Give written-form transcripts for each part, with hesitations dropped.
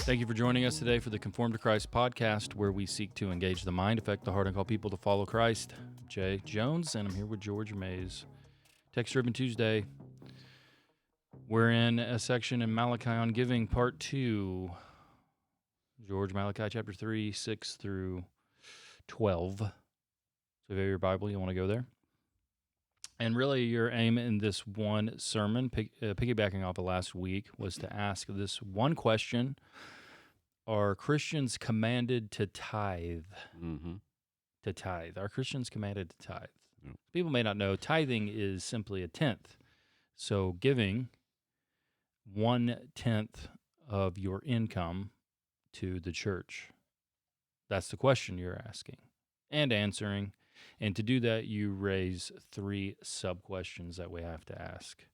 Thank you for joining us today for the Conform to Christ podcast, where we seek to engage the mind, affect the heart, and call people to follow Christ. I'm Jay Jones, and I'm here with George Mays. Text Driven Tuesday. We're in a section in Malachi on giving, part 2. George, Malachi chapter 3, 6 through 12. So if you have your Bible, you want to go there. And really, your aim in this one sermon, piggybacking off of last week, was to ask this one question: are Christians commanded to tithe? Mm-hmm. To tithe. Are Christians commanded to tithe? Yep. People may not know, tithing is simply a tenth. So giving 1/10 of your income to the church. That's the question you're asking and answering. And to do that, you raise 3 sub-questions that we have to ask.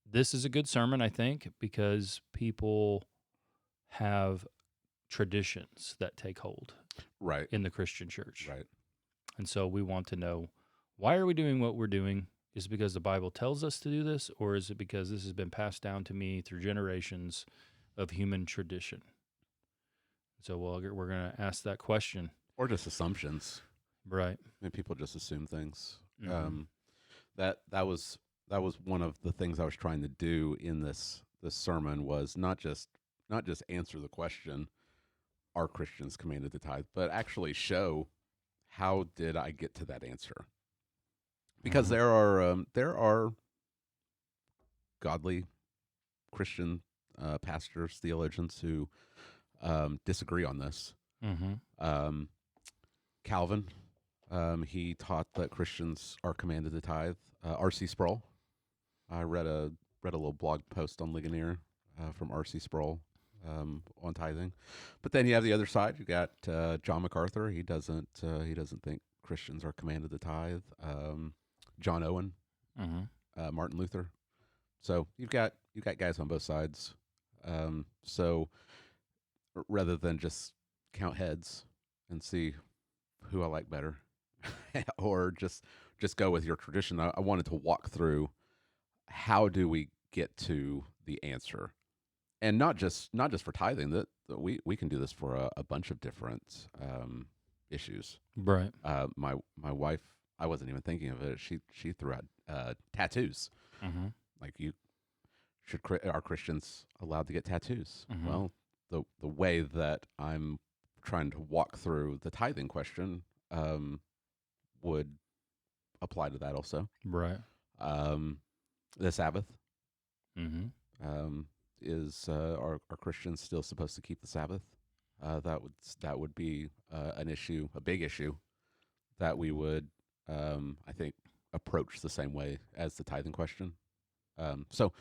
This is a good sermon, I think, because people have traditions that take hold Right. in the Christian church. Right. And so we want to know, why are we doing what we're doing? Is it because the Bible tells us to do this, or is it because this has been passed down to me through generations of human tradition? So we're going to ask that question. Or just assumptions. Right. I mean, people just assume things. Mm-hmm. That was one of the things I was trying to do in this sermon, was not just answer the question, are Christians commanded to tithe, but actually show how did I get to that answer? Because Mm-hmm. there are godly Christian pastors, theologians who disagree on this. Mm-hmm. Calvin, he taught that Christians are commanded to tithe. R.C. Sproul, I read a little blog post on Ligonier from R.C. Sproul on tithing. But then you have the other side. You got John MacArthur. He doesn't think Christians are commanded to tithe. John Owen, Mm-hmm. Martin Luther. So you've got guys on both sides. So rather than just count heads and see who I like better, or just go with your tradition, I wanted to walk through how do we get to the answer, and not just for tithing. That we can do this for a bunch of different issues. Right. My wife, I wasn't even thinking of it. She threw out tattoos. Mm-hmm. Like, are Christians allowed to get tattoos? Mm-hmm. Well, the way that I'm trying to walk through the tithing question would apply to that also. Right. The Sabbath, Mm-hmm. is are Christians still supposed to keep the Sabbath? That would be an issue, a big issue that we would, I think, approach the same way as the tithing question. So,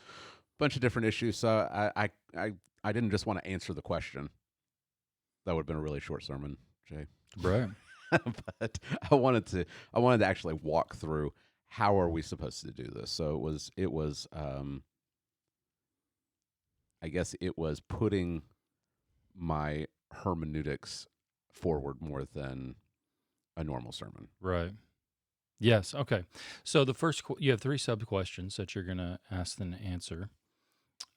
bunch of different issues. So I didn't just want to answer the question. That would have been a really short sermon, Jay. Right. But I wanted to actually walk through how are we supposed to do this. So it was I guess it was putting my hermeneutics forward more than a normal sermon. Right. Yes. Okay. So the first, you have 3 sub questions that you're going to ask and answer.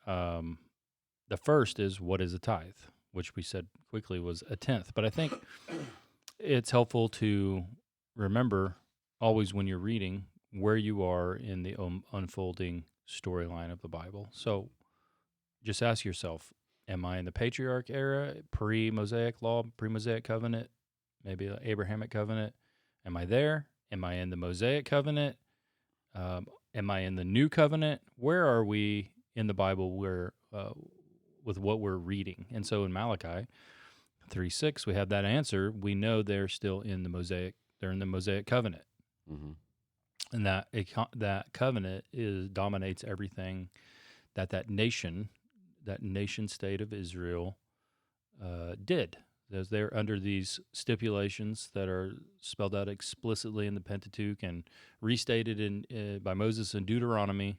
The first is, what is a tithe? Which we said quickly was a tenth. But I think it's helpful to remember always when you're reading where you are in the unfolding storyline of the Bible. So just ask yourself, am I in the patriarch era, pre-Mosaic law, pre-Mosaic covenant, maybe an Abrahamic covenant? Am I there? Am I in the Mosaic covenant? Am I in the new covenant? Where are we in the Bible with what we're reading? And so in Malachi 3:6, we have that answer. We know they're still in the Mosaic. They're in the Mosaic covenant, Mm-hmm. and that covenant dominates everything that nation state of Israel did. As they're under these stipulations that are spelled out explicitly in the Pentateuch and restated by Moses in Deuteronomy.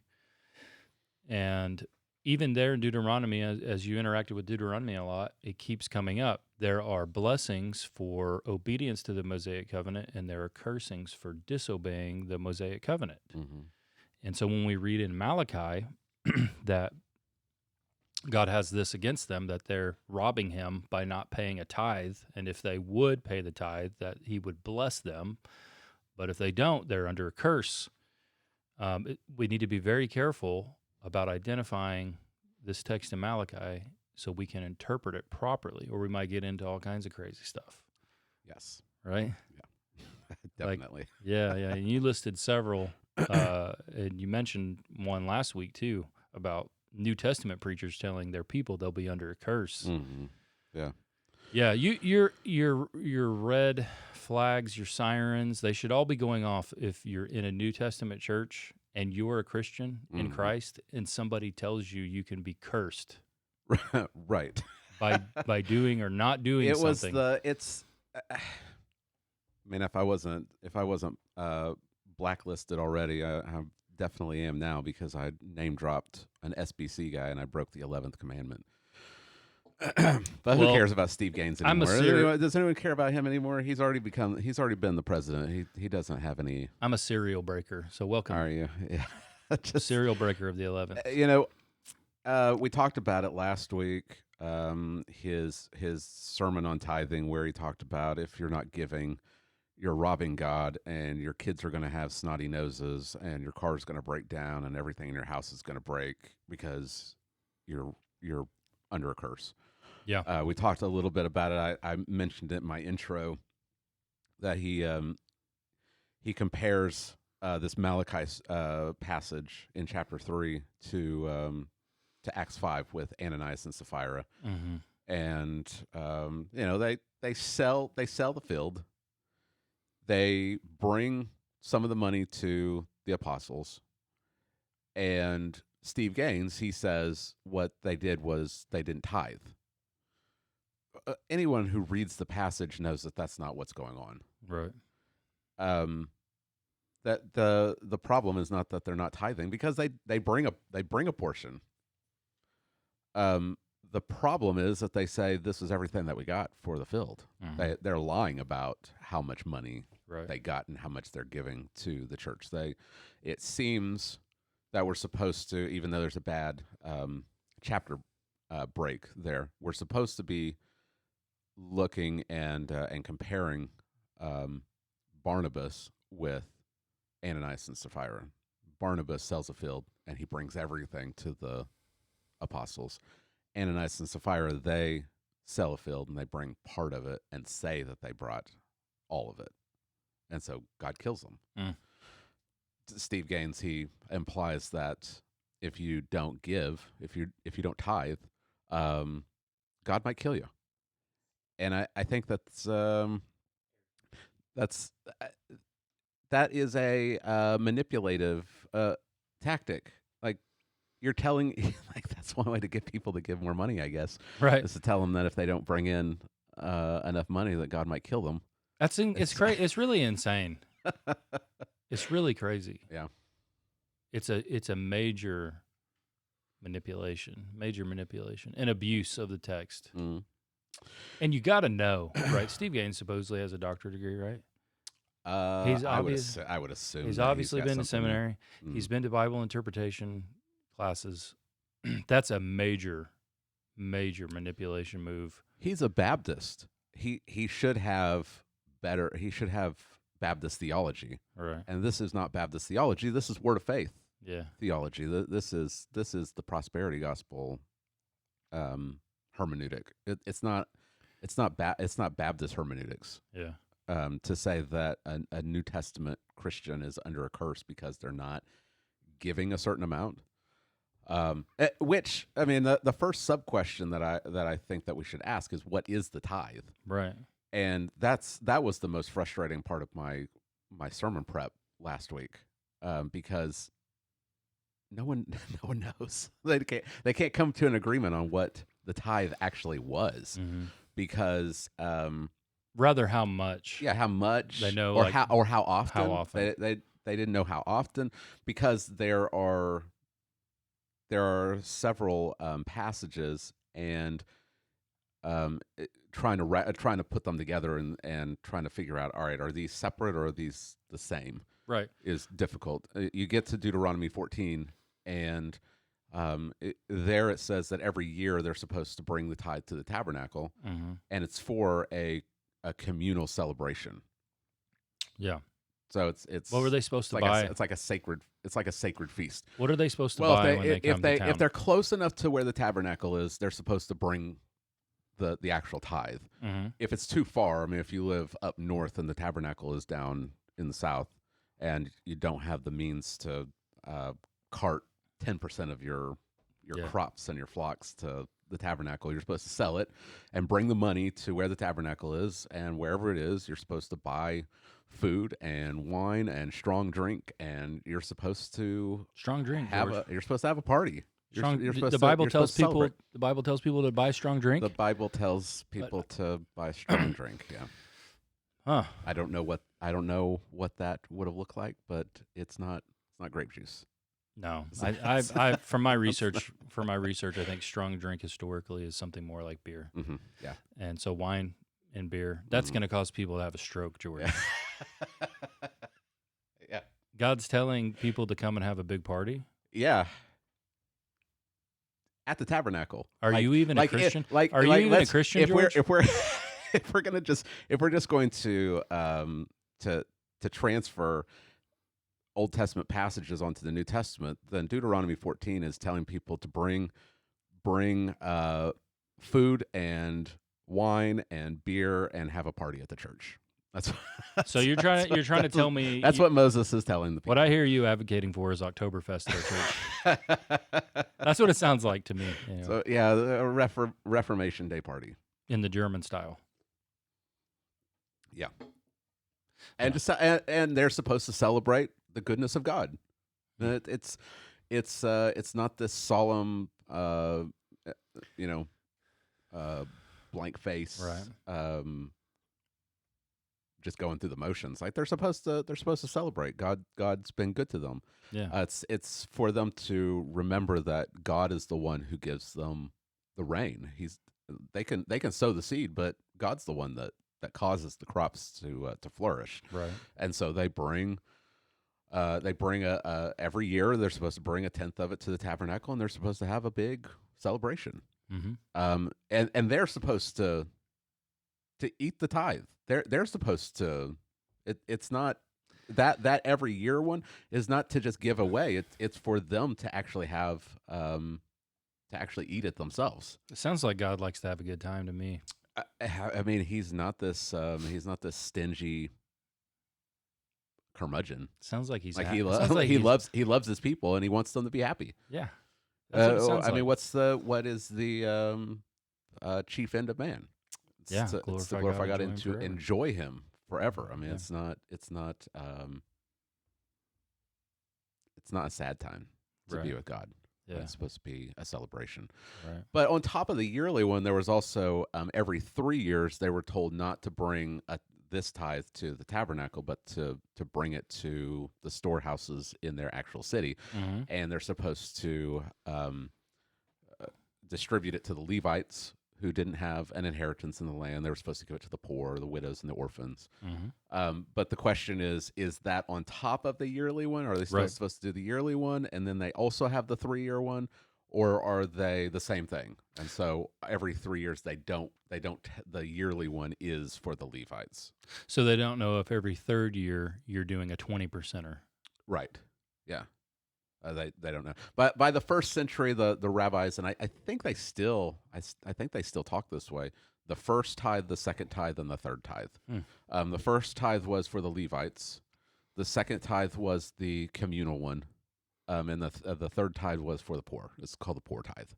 And even there in Deuteronomy, as you interacted with Deuteronomy a lot, it keeps coming up. There are blessings for obedience to the Mosaic covenant, and there are cursings for disobeying the Mosaic covenant. Mm-hmm. And so when we read in Malachi that God has this against them, that they're robbing him by not paying a tithe. And if they would pay the tithe, that he would bless them. But if they don't, they're under a curse. We need to be very careful about identifying this text in Malachi so we can interpret it properly, or we might get into all kinds of crazy stuff, Yes. right? Definitely. Yeah. And you listed several, and you mentioned one last week too about New Testament preachers telling their people they'll be under a curse. Mm-hmm. Yeah. Yeah, your red flags, your sirens, they should all be going off if you're in a New Testament church and you're a Christian in Mhm. Christ, and somebody tells you you can be cursed Right. by doing or not doing It was something. it's I mean, if I wasn't blacklisted already, I definitely am now because I name dropped an SBC guy and I broke the 11th commandment. But who Well, cares about Steve Gaines I'm a anymore? Does anyone care about him anymore? He's already been the president. He doesn't have any. I'm a serial breaker, so welcome, Are you? Yeah. Just serial breaker of the 11th. we talked about it last week. His sermon on tithing, where he talked about if you're not giving, you're robbing God, and your kids are going to have snotty noses, and your car's going to break down, and everything in your house is going to break because you're under a curse. Yeah. We talked a little bit about it. I mentioned it in my intro that he compares this Malachi passage in chapter 3 to Acts 5 with Ananias and Sapphira, Mm-hmm. and they sell the field. They bring some of the money to the apostles, and Steve Gaines, he says what they did was they didn't tithe. Anyone who reads the passage knows that that's not what's going on. Right. That the problem is not that they're not tithing, because they bring a portion. The problem is that they say this is everything that we got for the field. Mm-hmm. They're lying about how much money Right. they got and how much they're giving to the church. It seems that we're supposed to, even though there's a bad chapter break there, we're supposed to be looking and comparing Barnabas with Ananias and Sapphira. Barnabas sells a field and he brings everything to the apostles. Ananias and Sapphira, they sell a field and they bring part of it and say that they brought all of it. And so God kills them. Mm. Steve Gaines, he implies that if you don't give, if you don't tithe, God might kill you. And I think that is a manipulative tactic. Like, you're telling, like, that's one way to get people to give more money, I guess, Right. is to tell them that if they don't bring in enough money, that God might kill them. It's crazy. It's really insane. It's really crazy. Yeah. It's a major manipulation and abuse of the text. Mm. And you got to know, right? Steve Gaines supposedly has a doctorate degree, right? I would assume He's that obviously got been to something. seminary. Mm. He's been to Bible interpretation classes. That's a major manipulation move. He's a Baptist. He should have Baptist theology. Right. And this is not Baptist theology. This is Word of Faith Yeah. theology. This is the prosperity gospel hermeneutic. It's not Baptist hermeneutics. Yeah. To say that a New Testament Christian is under a curse because they're not giving a certain amount. Which, I mean, the first sub question that I think that we should ask is, what is the tithe? Right. And that was the most frustrating part of my sermon prep last week, because no one knows. They can't come to an agreement on what the tithe actually was, Mm-hmm. because Rather, how much? how much They know, or like, how often. how often. They didn't know how often, because there are several passages, and trying to put them together and trying to figure out, all right, are these separate or are these the same? Right. Is difficult. You get to Deuteronomy 14, and There it says that every year they're supposed to bring the tithe to the tabernacle, Mm-hmm. and it's for a communal celebration. Yeah. So What were they supposed it's to like buy? it's like a sacred feast. What are they supposed to Well, buy when they come to if town? they're close enough to where the tabernacle is, they're supposed to bring the actual tithe. Mm-hmm. If it's too far, I mean, if you live up north and the tabernacle is down in the south, and you don't have the means to cart 10% of your Yeah. crops and your flocks to the tabernacle, you're supposed to sell it and bring the money to where the tabernacle is, and wherever it is, you're supposed to buy food and wine and strong drink, and you're supposed to Strong drink, have George. you're supposed to have a party. Strong. You're supposed The to, Bible you're tells supposed to people. celebrate. The Bible tells people to buy strong drink. The Bible tells people to buy strong drink. Yeah. Huh. I don't know what that would have looked like, but it's not grape juice. No, I from my research, I think strong drink historically is something more like beer, Mm-hmm. Yeah. and so wine and beer. That's Mhm. going to cause people to have a stroke, George. Yeah. Yeah. God's telling people to come and have a big party. Yeah. At the tabernacle. Are you even a Christian? Are you like, even a let's- Christian, if George? we're if we're just going to transfer Old Testament passages onto the New Testament, then Deuteronomy 14 is telling people to bring food and wine and beer and have a party at the church. That's So you're trying to tell me that's what Moses is telling the people. what I hear you advocating for is Oktoberfest at our church. That's what it sounds like to me. You know, So yeah, a Reformation Day party. in the German style. Yeah, and and they're supposed to celebrate the goodness of God. It's not this solemn, you know, blank face, Right. just going through the motions. Like they're supposed to celebrate God's been good to them. Yeah. It's for them to remember that God is the one who gives them the rain. They can sow the seed, but God's the one that causes the crops to flourish. Right. And so they bring every year they're supposed to bring a tenth of it to the tabernacle, and they're supposed to have a big celebration. Mm-hmm. And they're supposed to eat the tithe. They're supposed to. It's not that every year one is not to just give away. It's for them to actually have to actually eat it themselves. It sounds like God likes to have a good time to me. I mean, he's not this stingy curmudgeon. Sounds like he's Like sounds like he's- he loves his people and he wants them to be happy. Yeah. That's what it sounds I mean, like. what is the chief end of man? Yeah, It's to glorify God and to enjoy Him forever. I mean, Yeah. it's not a sad time to be Right. with God. Yeah. It's supposed to be a celebration. Right. But on top of the yearly one, there was also every 3 years they were told not to bring this tithe to the tabernacle, but to bring it to the storehouses in their actual city, Mm-hmm. and they're supposed to distribute it to the Levites who didn't have an inheritance in the land. They were supposed to give it to the poor, the widows, and the orphans. Mm-hmm. But the question is that on top of the yearly one? Are they still Right. supposed to do the yearly one, and then they also have the 3-year one? Or are they the same thing? And so every 3 years they don't. The yearly one is for the Levites, So they don't know if every third year you're doing a 20%er. right? Yeah, they don't know. But by the first century, the rabbis, and I think they still talk this way: the first tithe, the second tithe, and the third tithe. The first tithe was for the Levites. The second tithe was the communal one. And the third tithe was for the poor. It's called the poor tithe.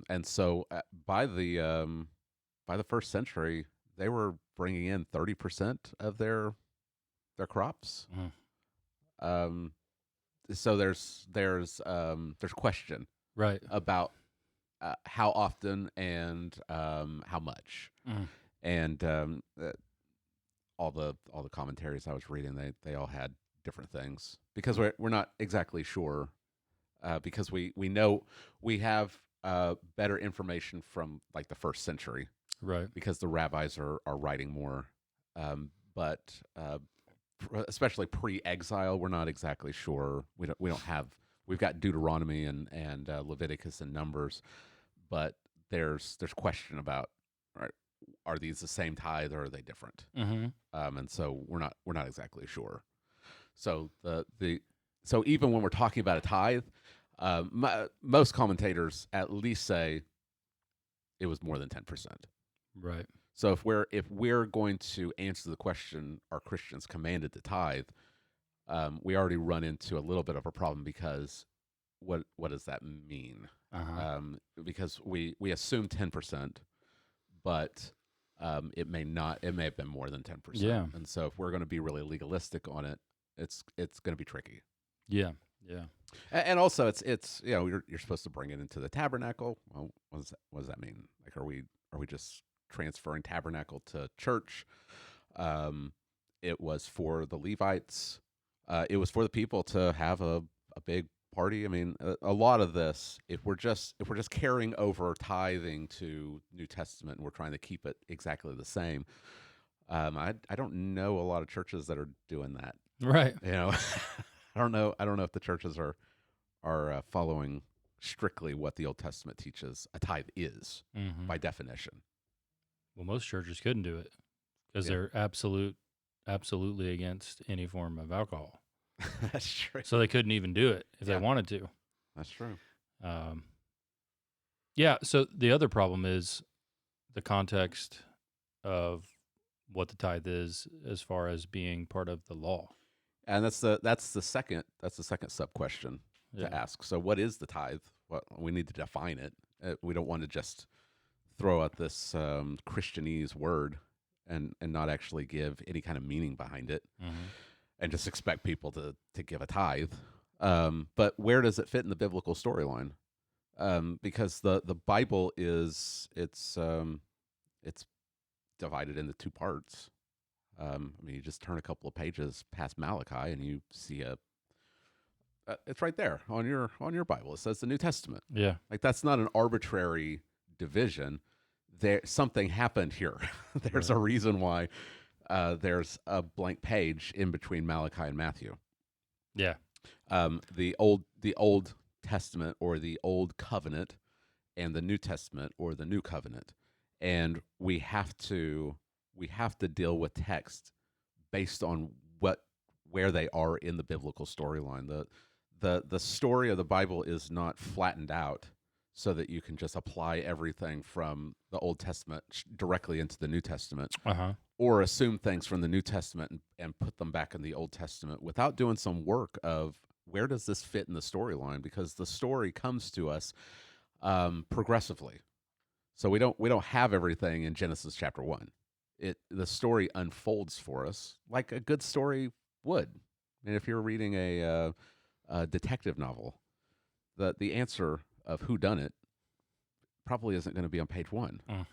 And so by the first century, they were bringing in 30% of their crops. So there's question Right. about how often and how much. And all the commentaries I was reading, they all had different things, because we're not exactly sure, because we know we have better information from like the first century, Right. because the rabbis are writing more, but especially pre-exile, we're not exactly sure. We we've got Deuteronomy and Leviticus and Numbers, but there's question about, right, are these the same tithe or are they different? Mm-hmm. And so we're not exactly sure. So so even when we're talking about a tithe, most commentators at least say it was more than 10%. Right. So if we're going to answer the question, are Christians commanded to tithe? We already run into a little bit of a problem because what does that mean? Uh-huh. Because we assume 10%, but it may not. It may have been more than 10%. Yeah. And so if we're going to be really legalistic on it, it's going to be tricky. Yeah. Yeah. And also, it's you're supposed to bring it into the tabernacle. Well, what does that mean? Like, are we just transferring tabernacle to church? It was for the Levites. It was for the people to have a big party. I mean, a lot of this, if we're just carrying over tithing to New Testament and we're trying to keep it exactly the same, I don't know a lot of churches that are doing that. Right. You know, I don't know. I don't know if the churches are following strictly what the Old Testament teaches a tithe is Mm-hmm. by definition. Well, most churches couldn't do it because Yeah. they're absolutely against any form of alcohol. That's true. So they couldn't even do it if Yeah. they wanted to. That's true. Yeah. So the other problem is the context of what the tithe is as far as being part of the law. And that's the second sub question Yeah. to ask. So, what is the tithe? Well, we need to define it. We don't want to just throw out this Christianese word and not actually give any kind of meaning behind it, Mm-hmm. and just expect people to give a tithe. But where does it fit in the biblical storyline? Because the Bible it's divided into two parts. I mean, you just turn a couple of pages past Malachi, and you see it's right there on your Bible. It says the New Testament. Yeah. Like, that's not an arbitrary division. There something happened here. There's Right. a reason why there's a blank page in between Malachi and Matthew. Yeah. The Old Testament, or the Old Covenant, and the New Testament, or the New Covenant, and we have to deal with text based on where they are in the biblical storyline. The story of the Bible is not flattened out so that you can just apply everything from the Old Testament directly into the New Testament, Uh-huh. or assume things from the New Testament and put them back in the Old Testament without doing some work of where does this fit in the storyline, because the story comes to us progressively. So we don't have everything in Genesis chapter 1. The story unfolds for us like a good story would. And if you're reading a detective novel, the answer of who done it probably isn't going to be on page 1. Mm.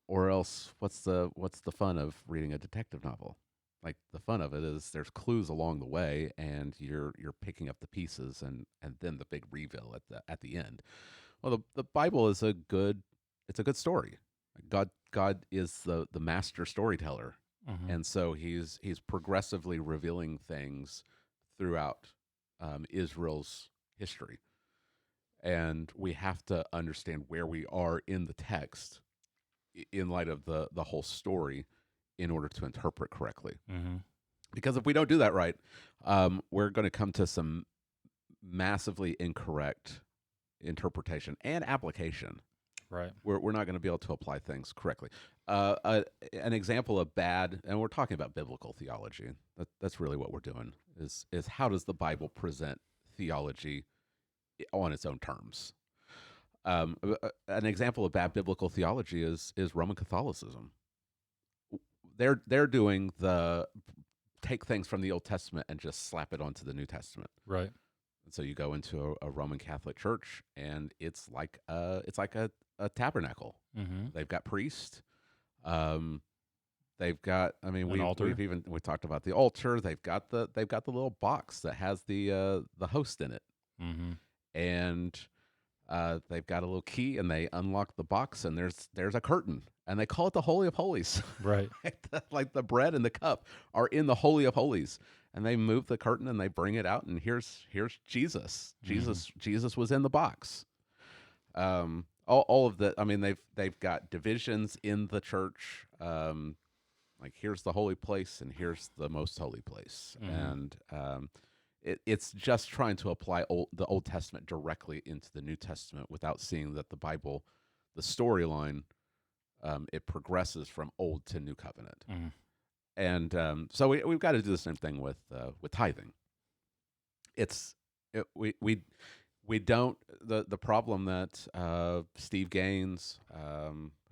Or else, what's the fun of reading a detective novel? Like, the fun of it is there's clues along the way, and you're picking up the pieces, and then the big reveal at the end. Well, the Bible is a good story. God is the master storyteller, Mm-hmm. and so he's progressively revealing things throughout Israel's history, and we have to understand where we are in the text in light of the whole story in order to interpret correctly. Mm-hmm. Because if we don't do that right, we're going to come to some massively incorrect interpretation and application. Right. We're not going to be able to apply things correctly. An example of bad, and we're talking about biblical theology. That's really what we're doing. Is how does the Bible present theology on its own terms? An example of bad biblical theology is Roman Catholicism. They're doing the take things from the Old Testament and just slap it onto the New Testament. Right. And so you go into a Roman Catholic church, and it's like a tabernacle. Mm-hmm. They've got priests. They've got. I mean, An altar. we talked about the altar. They've got the little box that has the host in it, Mm-hmm. and they've got a little key, and they unlock the box, and there's a curtain, and they call it the Holy of Holies. Right. Like the bread and the cup are in the Holy of Holies, and they move the curtain and they bring it out, and here's Jesus. Jesus was in the box. All of the, I mean, they've got divisions in the church. Like, here's the holy place and here's the most holy place, and it's just trying to apply the Old Testament directly into the New Testament without seeing that the Bible, the storyline, it progresses from Old to New Covenant. And so we've got to do the same thing with tithing. We don't, the problem that Steve Gaines,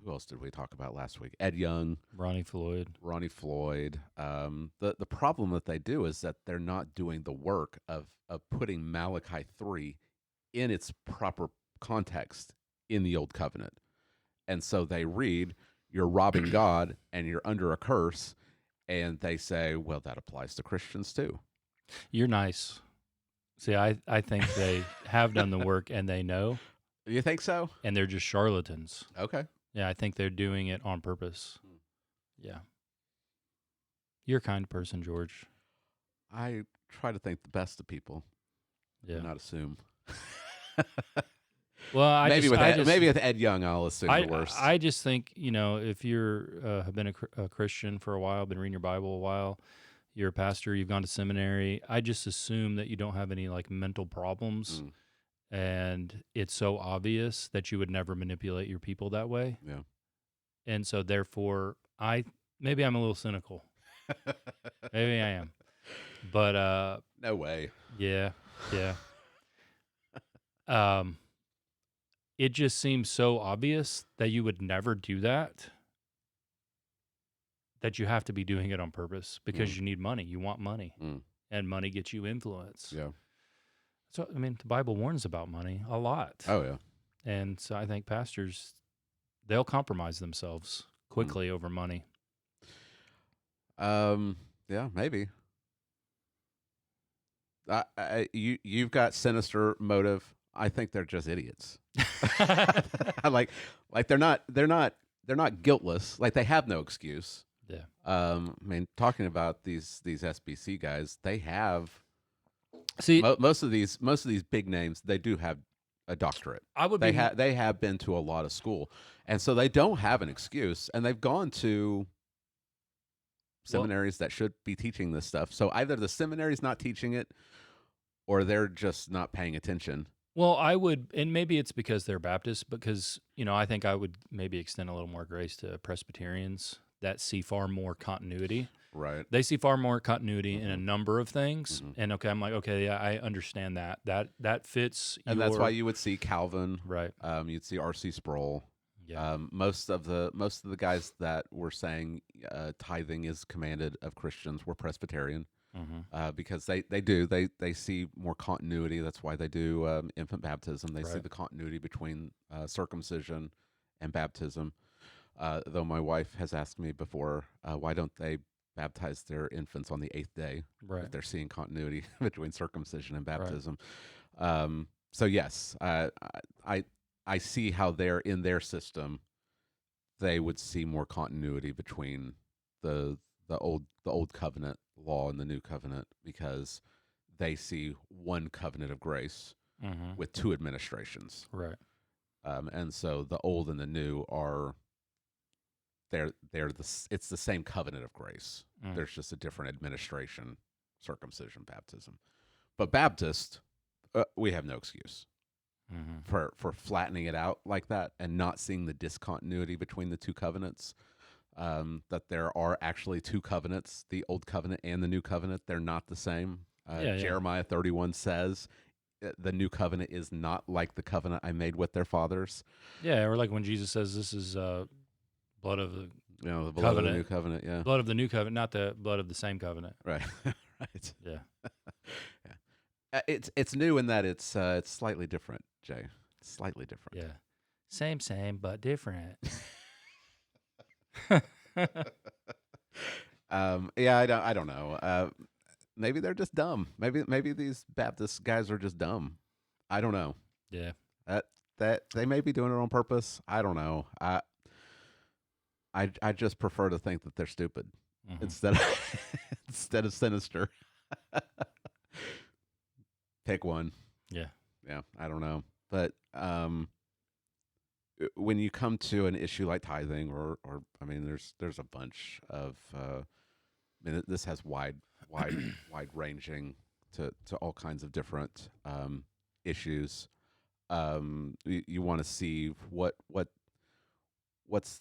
who else did we talk about last week? Ed Young, Ronnie Floyd. The problem that they do is that they're not doing the work of putting Malachi 3 in its proper context in the Old Covenant. And so they read, you're robbing God and you're under a curse, and they say, well, that applies to Christians too. You're nice. See, I think they have done the work and they know. You think so? And they're just charlatans. Okay. Yeah, I think they're doing it on purpose. Yeah. You're a kind person, George. I try to think the best of people. Yeah. Not assume. Well, maybe with Ed Young, I'll assume the worst. I just think, if you're have been a Christian for a while, been reading your Bible a while, you're a pastor, you've gone to seminary, I just assume that you don't have any like mental problems, and it's so obvious that you would never manipulate your people that way. Yeah. And so therefore, maybe I'm a little cynical. Maybe I am. But no way. Yeah. It just seems so obvious that you would never do that you have to be doing it on purpose because you need money. You want money, and money gets you influence. Yeah. So, I mean, the Bible warns about money a lot. Oh, yeah. And so I think pastors, they'll compromise themselves quickly over money. Yeah, maybe. You've got sinister motive. I think they're just idiots. like they're not guiltless. Like, they have no excuse. Yeah. I mean, talking about these SBC guys, they have most of these big names. They do have a doctorate. They have been to a lot of school, and so they don't have an excuse. And they've gone to seminaries that should be teaching this stuff. So either the seminary's not teaching it, or they're just not paying attention. Well, I would, and maybe it's because they're Baptists, because, I think I would maybe extend a little more grace to Presbyterians that see far more continuity. Right. They see far more continuity in a number of things. And I'm like, okay, yeah, I understand that. That fits. And that's why you would see Calvin. Right. You'd see R.C. Sproul. Yeah. Most of the guys that were saying tithing is commanded of Christians were Presbyterian. Because they see more continuity. That's why they do infant baptism. They see the continuity between circumcision and baptism. Though my wife has asked me before, why don't they baptize their infants on the 8th day? Right. If they're seeing continuity between circumcision and baptism. Right. So yes, I see how they're in their system. They would see more continuity between the old covenant law and the new covenant, because they see one covenant of grace with two administrations. Right. And so the old and the new are it's the same covenant of grace. There's just a different administration, circumcision, baptism. But Baptist, we have no excuse for flattening it out like that and not seeing the discontinuity between the two covenants. That there are actually two covenants, the old covenant and the new covenant. They're not the same. Jeremiah 31 says the new covenant is not like the covenant I made with their fathers. Yeah, or like when Jesus says this is blood of the the blood covenant. Of the new covenant, yeah. Blood of the new covenant, not the blood of the same covenant. Right. Right. Yeah. Yeah. It's new in that it's slightly different, Jay. It's slightly different. Yeah. Same, but different. I don't know. Maybe they're just dumb. Maybe these Baptist guys are just dumb. I don't know. Yeah. That they may be doing it on purpose. I don't know. I just prefer to think that they're stupid instead of sinister. Pick one. Yeah. Yeah, I don't know. But when you come to an issue like tithing, or I mean, there's a bunch of I mean, this has wide ranging to all kinds of different issues. You want to see what is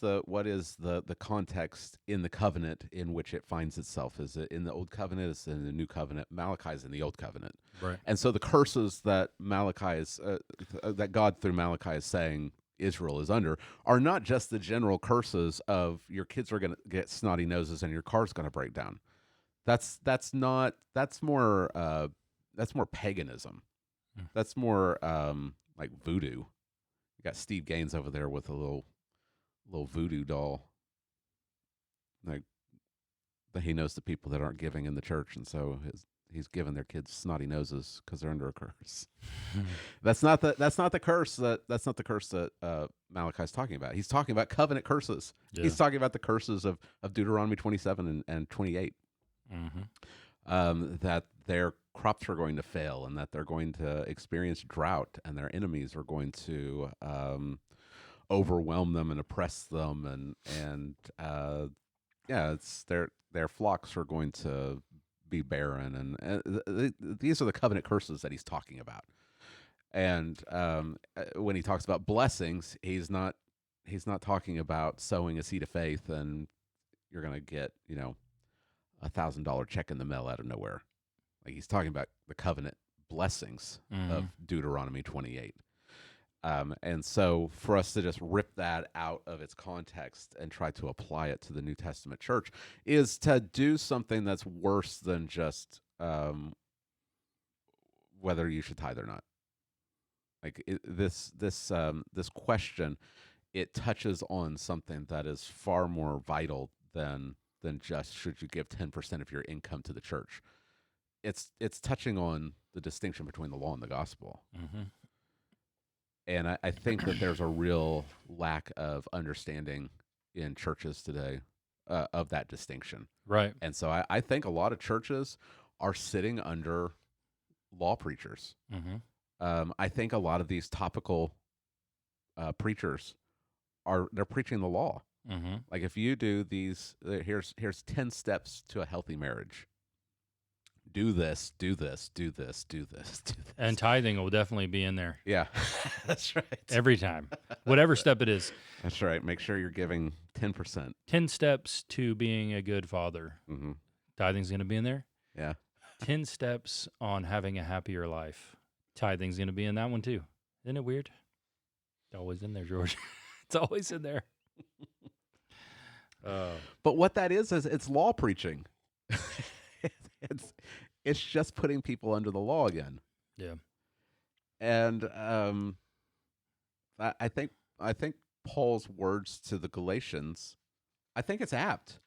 the context in the covenant in which it finds itself. Is it in the old covenant? Is it in the new covenant? Malachi's in the old covenant, Right. and so the curses that Malachi is that God through Malachi is saying Israel is under are not just the general curses of your kids are going to get snotty noses and your car's going to break down. That's not that's more paganism. Mm. That's more like voodoo. You got Steve Gaines over there with a little voodoo doll. Like that he knows the people that aren't giving in the church, and so he's giving their kids snotty noses because they're under a curse. That's not the curse that Malachi's talking about. He's talking about covenant curses. Yeah. He's talking about the curses of Deuteronomy 27 and 28. That their crops are going to fail and that they're going to experience drought and their enemies are going to overwhelm them and oppress them and yeah, it's their flocks are going to be barren and these are the covenant curses that he's talking about. And when he talks about blessings, he's not talking about sowing a seed of faith and you're going to get $1,000 check in the mail out of nowhere. Like he's talking about the covenant blessings of Deuteronomy 28. And so for us to just rip that out of its context and try to apply it to the New Testament church is to do something that's worse than just whether you should tithe or not. Like this question, it touches on something that is far more vital than just should you give 10% of your income to the church. It's touching on the distinction between the law and the gospel. And I think that there's a real lack of understanding in churches today of that distinction. Right. And so I think a lot of churches are sitting under law preachers. I think a lot of these topical preachers they're preaching the law. Like if you do these, here's 10 steps to a healthy marriage. Do this, do this, do this, do this, do this. And tithing will definitely be in there. Yeah, that's right. Every time, whatever step it is. That's right. Make sure you're giving 10%. 10 steps to being a good father. Tithing's going to be in there. Yeah. 10 steps on having a happier life. Tithing's going to be in that one too. Isn't it weird? It's always in there, George. It's always in there. But what that is it's law preaching. It's just putting people under the law again. Yeah. And I think Paul's words to the Galatians, I think it's apt.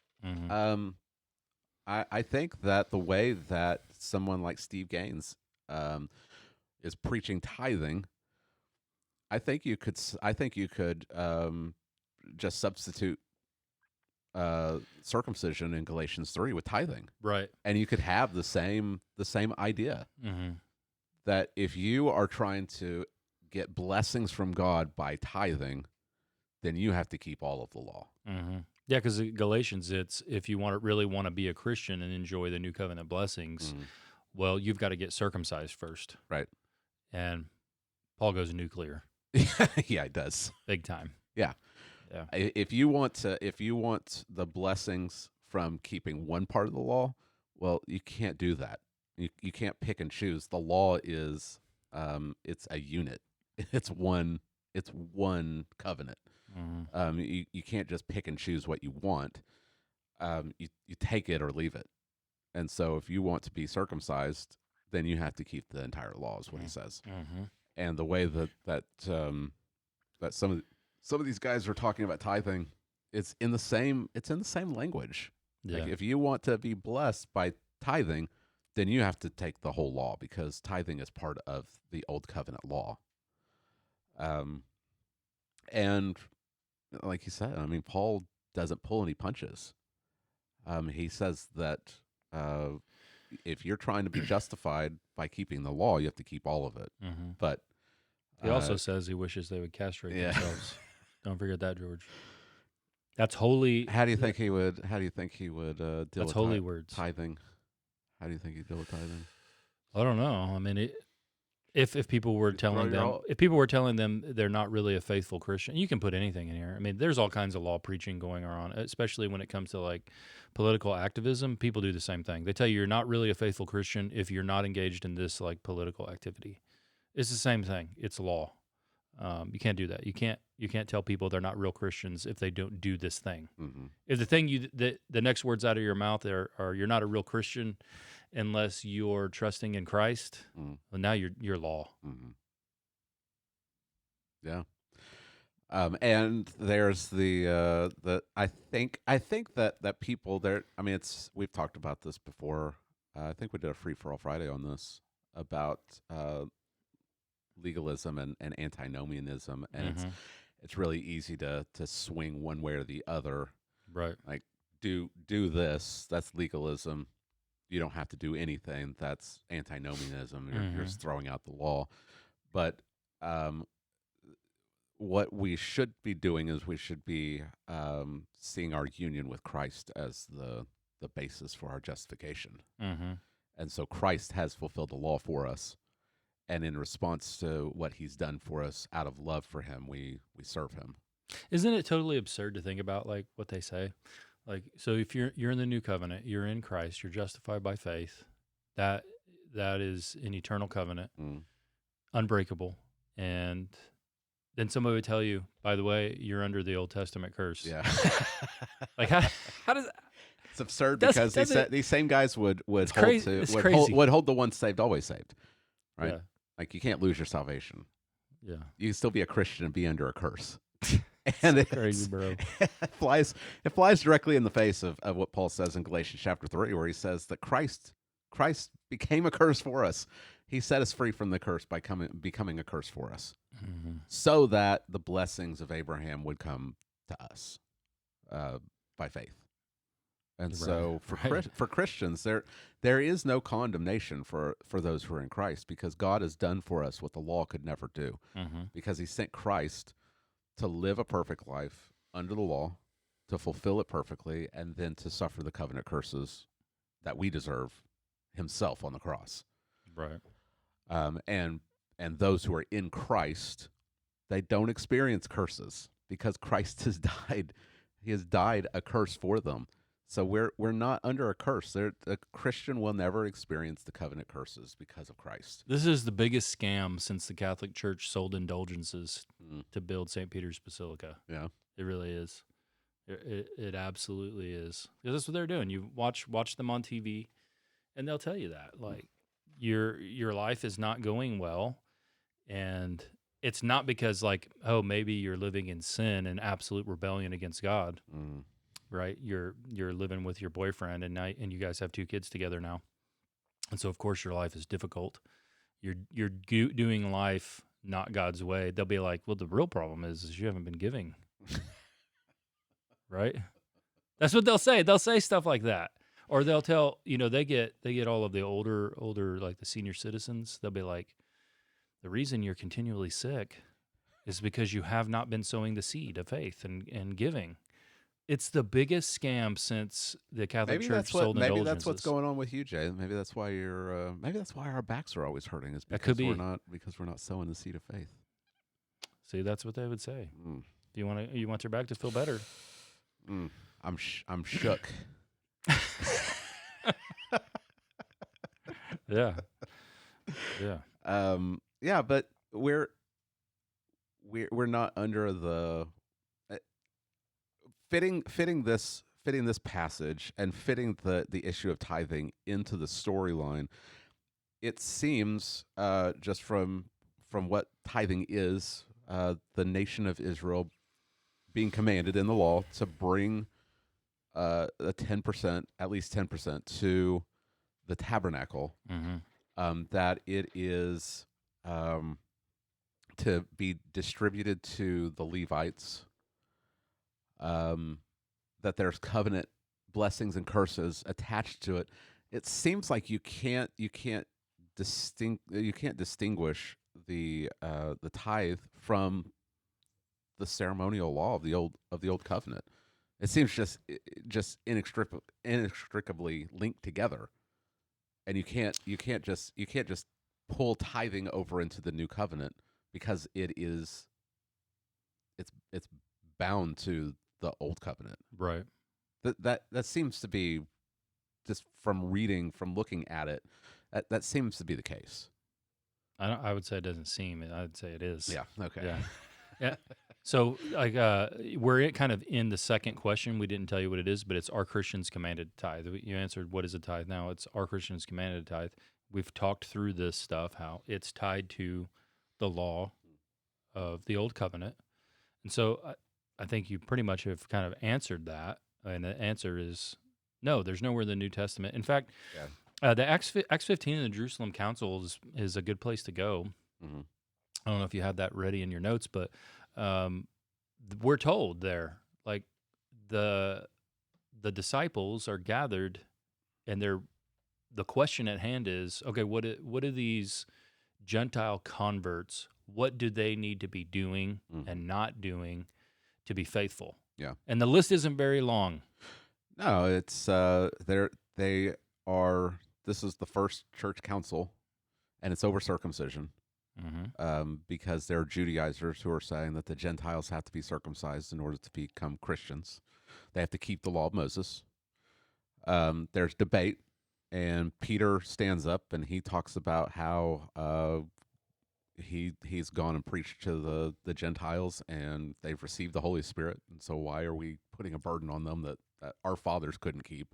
I think that the way that someone like Steve Gaines is preaching tithing, I think you could just substitute circumcision in Galatians 3 with tithing. Right. And you could have the same idea. That if you are trying to get blessings from God by tithing, then you have to keep all of the law. Yeah, because Galatians, it's if you really want to be a Christian and enjoy the new covenant blessings, well, you've got to get circumcised first. Right. And Paul goes nuclear. Yeah, it does. Big time. Yeah. Yeah. If you want the blessings from keeping one part of the law, well, you can't do that. You can't pick and choose. The law is it's a unit. It's one covenant. You can't just pick and choose what you want. You take it or leave it. And so if you want to be circumcised, then you have to keep the entire law, is what he says. And the way that some of these guys are talking about tithing, it's in the same language. Yeah. Like if you want to be blessed by tithing, then you have to take the whole law because tithing is part of the old covenant law. And like you said, I mean, Paul doesn't pull any punches. He says that if you're trying to be justified by keeping the law, you have to keep all of it. Hmm. But He also says he wishes they would castrate yeah. themselves. Don't forget that, George. That's holy. How do you think he would? How do you think he would deal That's with holy words. tithing? How do you think he'd deal with tithing? I don't know. I mean, if people were telling them, if people were telling them they're not really a faithful Christian, you can put anything in here. I mean, there's all kinds of law preaching going on, especially when it comes to like political activism. People do the same thing. They tell you you're not really a faithful Christian if you're not engaged in this like political activity. It's the same thing. It's law. You can't do that. You can't tell people they're not real Christians if they don't do this thing. Mm-hmm. If the thing the next words out of your mouth are you're not a real Christian unless you're trusting in Christ, well, now you're law. Mm-hmm. Yeah. And there's the I think that people there. I mean, we've talked about this before. I think we did a Free for All Friday on this about legalism and antinomianism, and it's really easy to swing one way or the other. Right. Like do this, that's legalism. You don't have to do anything. That's antinomianism. You're just throwing out the law. But what we should be doing is we should be seeing our union with Christ as the basis for our justification. Mm-hmm. And so Christ has fulfilled the law for us. And in response to what he's done for us, out of love for him, we serve him. Isn't it totally absurd to think about like what they say? Like, so if you're in the new covenant, you're in Christ, you're justified by faith. That is an eternal covenant, unbreakable. And then somebody would tell you, by the way, you're under the Old Testament curse. Yeah. Like how does that? It's absurd because these same guys would hold the once saved always saved, right? Yeah. Like you can't lose your salvation. Yeah, you can still be a Christian and be under a curse. And it's crazy, bro. It flies directly in the face of what Paul says in Galatians chapter 3, where he says that Christ became a curse for us. He set us free from the curse by becoming a curse for us, so that the blessings of Abraham would come to us by faith. And so for Christians, there is no condemnation for those who are in Christ, because God has done for us what the law could never do, because he sent Christ to live a perfect life under the law, to fulfill it perfectly, and then to suffer the covenant curses that we deserve himself on the cross. Right. And those who are in Christ, they don't experience curses because Christ has died. He has died a curse for them. So we're not under a curse. A Christian will never experience the covenant curses because of Christ. This is the biggest scam since the Catholic Church sold indulgences to build St. Peter's Basilica. Yeah, it really is. It absolutely is. Because that's what they're doing. You watch them on TV, and they'll tell you that like your life is not going well, and it's not because like, oh, maybe you're living in sin and absolute rebellion against God. Right, you're living with your boyfriend, and you guys have 2 kids together now, and so of course your life is difficult. You're doing life not God's way. They'll be like, well, the real problem is you haven't been giving, right? That's what they'll say. They'll say stuff like that, or they'll tell they get all of the older like the senior citizens. They'll be like, the reason you're continually sick is because you have not been sowing the seed of faith and giving. It's the biggest scam since the Catholic Church sold indulgences. Maybe that's what's going on with you, Jay. Maybe that's why you're. Maybe that's why our backs are always hurting. Is because we're not sowing the seed of faith. See, that's what they would say. You want your back to feel better. I'm shook. Yeah. Yeah, but we're not under the. Fitting this passage and fitting the issue of tithing into the storyline, it seems just from what tithing is, the nation of Israel being commanded in the law to bring a 10%, at least 10%, to the tabernacle, that it is to be distributed to the Levites. That there's covenant blessings and curses attached to it, it seems like you can't distinguish the tithe from the ceremonial law of the old covenant. It seems just inextricably linked together, and you can't just pull tithing over into the new covenant because it's bound to the old covenant. Right. That seems to be, just from looking at it, that seems to be the case. I would say it doesn't seem. I'd say it is. Yeah. Okay. Yeah. Yeah. So, like, kind of in the second question. We didn't tell you what it is, but it's, are Christians commanded to tithe? You answered, what is a tithe? Now it's, are Christians commanded to tithe? We've talked through this stuff, how it's tied to the law of the old covenant. And so I think you pretty much have kind of answered that. And the answer is no, there's nowhere in the New Testament. In fact, the Acts 15 in the Jerusalem Council is a good place to go. Hmm. I don't know if you have that ready in your notes, but we're told there, like, the disciples are gathered, and the question at hand is, okay, what do these Gentile converts, what do they need to be doing and not doing to be faithful? Yeah. And the list isn't very long. No, it's they are. This is the first church council, and it's over circumcision. Because there are Judaizers who are saying that the Gentiles have to be circumcised in order to become Christians. They have to keep the law of Moses. There's debate, and Peter stands up and he talks about how he's gone and preached to the Gentiles, and they've received the Holy Spirit. And so why are we putting a burden on them that our fathers couldn't keep?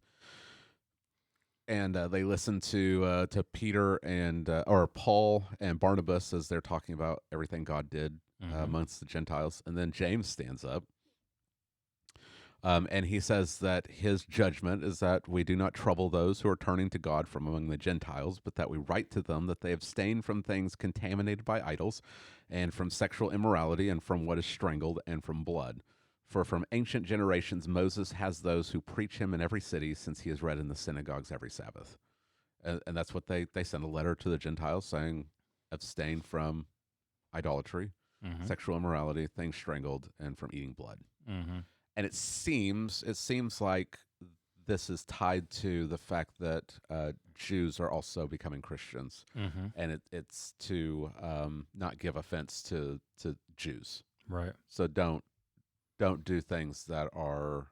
And they listen to Peter and or Paul and Barnabas as they're talking about everything God did amongst the Gentiles. And then James stands up, and he says that his judgment is that we do not trouble those who are turning to God from among the Gentiles, but that we write to them that they abstain from things contaminated by idols, and from sexual immorality, and from what is strangled, and from blood. For from ancient generations Moses has those who preach him in every city, since he is read in the synagogues every Sabbath. And that's what they send a letter to the Gentiles saying, abstain from idolatry, sexual immorality, things strangled, and from eating blood. And it seems like this is tied to the fact that Jews are also becoming Christians, and it's to not give offense to Jews. Right. So don't do things that are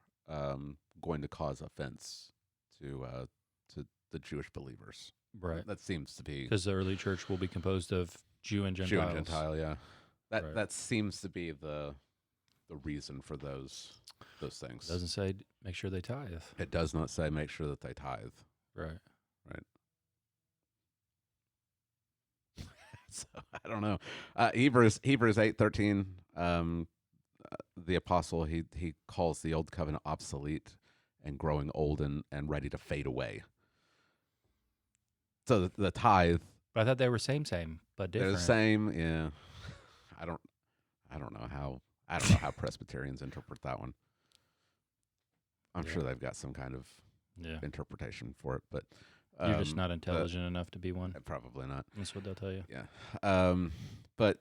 going to cause offense to the Jewish believers. Right. That seems to be, because the early church will be composed of Jew and Gentiles. Jew and Gentile. Yeah, Right. that seems to be the reason for those things. It doesn't say make sure they tithe. It does not say make sure that they tithe. Right. So I don't know. Hebrews 8:13. The apostle he calls the old covenant obsolete and growing old and ready to fade away. So the tithe, But I thought they were same, but they're different. the same. Yeah, I don't know how Presbyterians interpret that one. I'm sure they've got some kind of interpretation for it, but you're just not intelligent enough to be one. Probably not. That's what they'll tell you. Yeah. But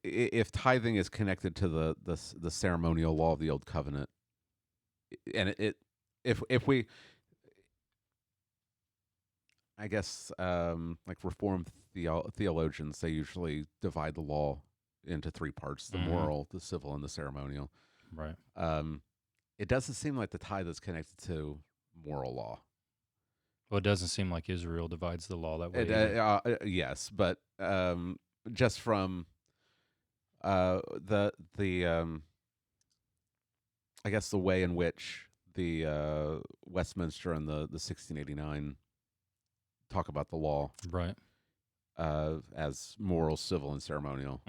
if tithing is connected to the ceremonial law of the old covenant, and if we, I guess, like Reformed theologians, they usually divide the law into three parts: the moral, the civil, and the ceremonial. Right. It doesn't seem like the tithe is connected to moral law. Well, it doesn't seem like Israel divides the law that way. Yes, but just from the I guess the way in which the Westminster and the 1689 talk about the law, right, as moral, civil, and ceremonial.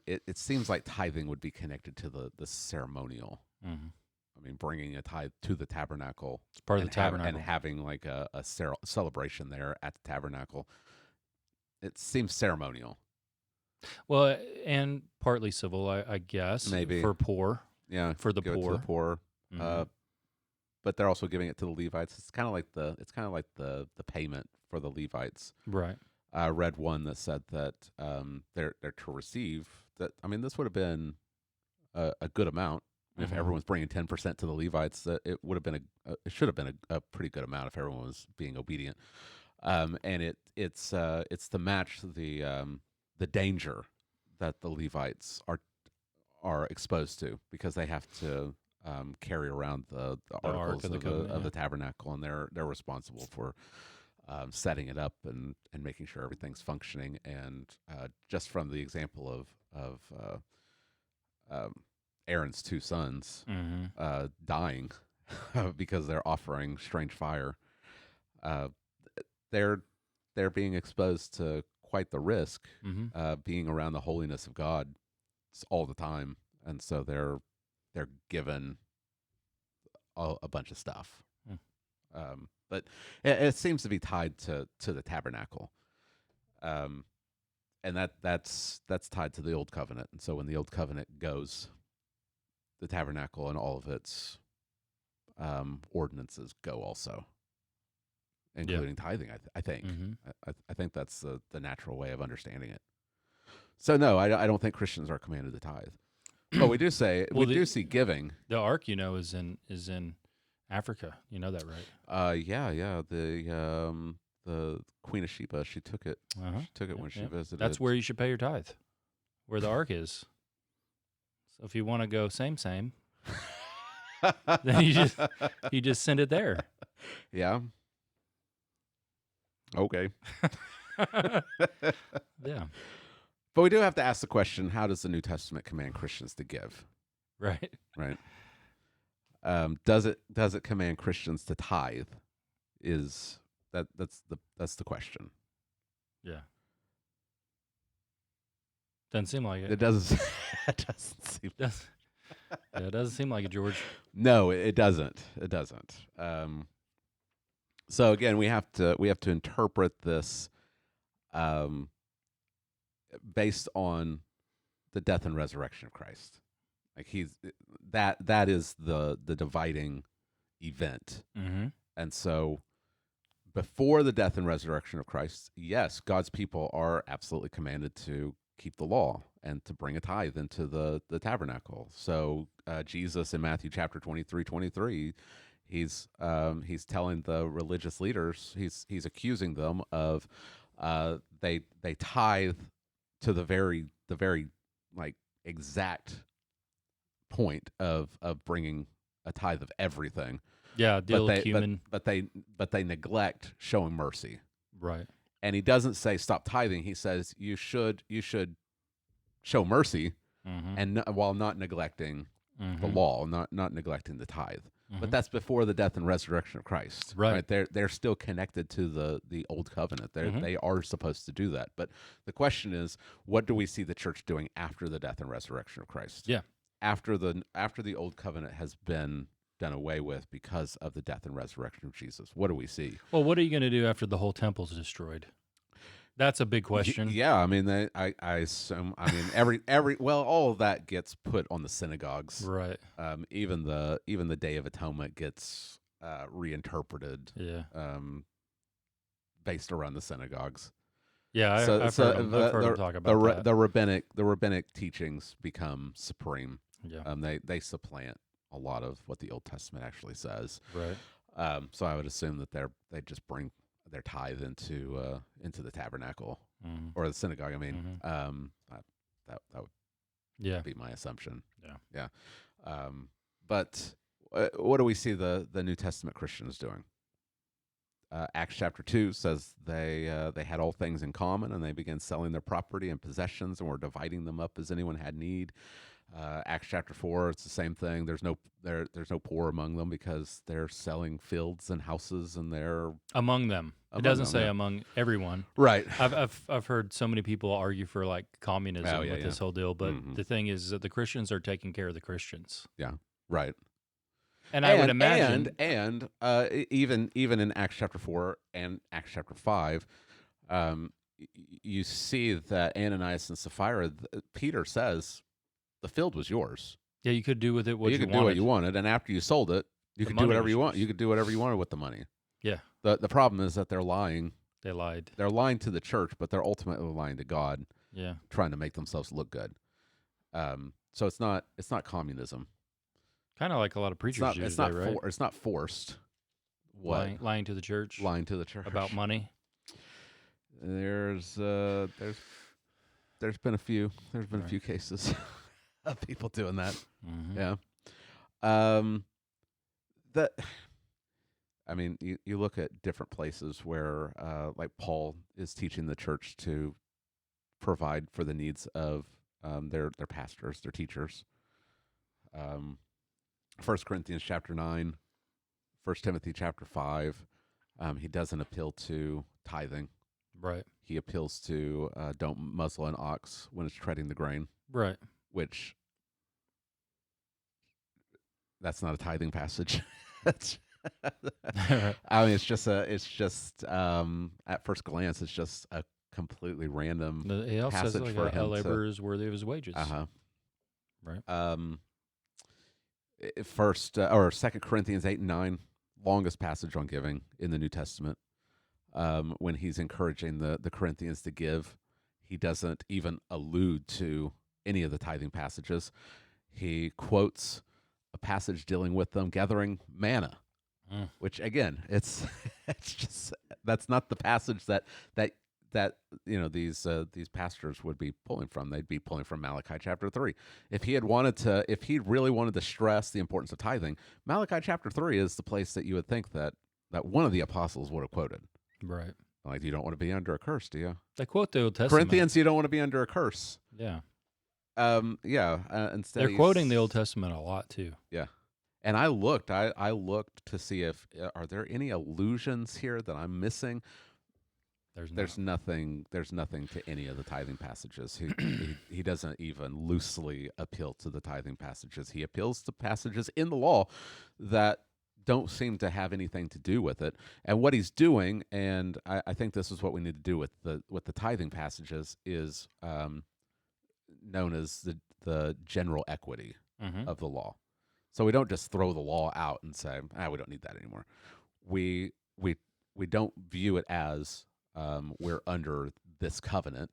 It seems like tithing would be connected to the ceremonial. I mean, bringing a tithe to the tabernacle. It's part of the tabernacle. And having like a celebration there at the tabernacle. It seems ceremonial. Well, and partly civil, I guess. Maybe. For poor. Yeah. For the give poor. It to the poor. but they're also giving it to the Levites. It's kind of like the payment for the Levites. Right. I read one that said that they're to receive that. I mean, this would have been a good amount if everyone's bringing 10% to the Levites. It would have been it should have been a pretty good amount if everyone was being obedient. And it's to match the danger that the Levites are exposed to, because they have to carry around the articles Ark of the Covenant, of the tabernacle, and they're responsible for setting it up and making sure everything's functioning. And just from the example of Aaron's two sons dying because they're offering strange fire, they're being exposed to quite the risk, being around the holiness of God all the time, and so they're given a bunch of stuff. But it seems to be tied to the tabernacle, and that's tied to the old covenant. And so when the old covenant goes, the tabernacle and all of its ordinances go also, including tithing. I think. I think that's the natural way of understanding it. So no, I don't think Christians are commanded to tithe. But we do say we do see giving. The ark, is in Africa. You know that, right? Yeah. The Queen of Sheba, she took it. She took it when she visited. That's where you should pay your tithe, where the ark is. So if you want to go same, then you just send it there. Yeah. Okay. Yeah. But we do have to ask the question: how does the New Testament command Christians to give? Right. Right. Does it command Christians to tithe? That's the question. Yeah. Doesn't seem like it. It doesn't. It doesn't seem. It doesn't seem like it, George. No, it doesn't. It doesn't. So again, we have to interpret this based on the death and resurrection of Christ. Like that is the dividing event. And so before the death and resurrection of Christ, yes, God's people are absolutely commanded to keep the law and to bring a tithe into the tabernacle. So Jesus in Matthew chapter 23, he's telling the religious leaders, he's accusing them of they tithe to the very like exact point of bringing a tithe of everything. Yeah, but they neglect showing mercy. Right. And he doesn't say stop tithing. He says you should show mercy, and while not neglecting the law, not neglecting the tithe. But that's before the death and resurrection of Christ. Right. They're still connected to the old covenant. They are supposed to do that. But the question is, what do we see the church doing after the death and resurrection of Christ? Yeah. After the old covenant has been done away with because of the death and resurrection of Jesus, what do we see? Well, what are you going to do after the whole temple's destroyed? That's a big question. Yeah, I mean, I assume. I mean, all of that gets put on the synagogues, right? Even the Day of Atonement gets reinterpreted, based around the synagogues. Yeah, I've heard them talk about that. The rabbinic teachings become supreme. Yeah, they supplant a lot of what the Old Testament actually says. Right. So I would assume that they just bring their tithe into the tabernacle or the synagogue. I mean, that would be my assumption. Yeah. But what do we see the New Testament Christians doing? Acts chapter 2 says they had all things in common, and they began selling their property and possessions and were dividing them up as anyone had need. Acts chapter 4, it's the same thing. There's no poor among them because they're selling fields and houses, and they're among them. It doesn't say among everyone. Right. I've heard so many people argue for like communism with this whole deal, but the thing is that the Christians are taking care of the Christians. Yeah. Right. And I would imagine, and even in Acts chapter 4 and Acts chapter 5, you see that Ananias and Sapphira, Peter says, the field was yours. Yeah, you could do with it what you wanted. You could do what you wanted, and after you sold it, You The could do money whatever was you want. yours. You could do whatever you wanted with the money. Yeah, The problem is that they're lying. they lied. They're lying to the church, but they're ultimately lying to God, Yeah, trying to make themselves look good. So it's not communism. kind of like a lot of preachers do today, right? It's not forced. What? Lying to the church Lying to the church about money. There's been a few Right. cases of people doing that. Mm-hmm. Yeah. That I mean, you look at different places where like Paul is teaching the church to provide for the needs of their pastors, their teachers. 1 Corinthians chapter 9, 1 Timothy chapter 5, he doesn't appeal to tithing. Right. He appeals to don't muzzle an ox when it's treading the grain, Right. which that's not a tithing passage. That's I mean, it's just at first glance, it's just a completely random It also says passage like for a him laborer is worthy of his wages. to. Right. First or 2 Corinthians 8 and 9, longest passage on giving in the New Testament. When he's encouraging the Corinthians to give, he doesn't even allude to any of the tithing passages. He quotes a passage dealing with them gathering manna, which again, it's just that's not the passage that these pastors would be pulling from. They'd be pulling from Malachi chapter 3. If he really wanted to stress the importance of tithing, Malachi chapter 3 is the place that you would think that one of the apostles would have quoted. Right. Like, you don't want to be under a curse, do you? They quote the Old Testament. Corinthians, you don't want to be under a curse. Yeah. Instead they're quoting the Old Testament a lot too. Yeah. And I looked to see if are there any allusions here that I'm missing. There's nothing to any of the tithing passages. He doesn't even loosely appeal to the tithing passages. He appeals to passages in the law that don't seem to have anything to do with it. And what he's doing, and I think this is what we need to do with the tithing passages, is known as the general equity of the law. So we don't just throw the law out and say, we don't need that anymore. We don't view it as we're under this covenant.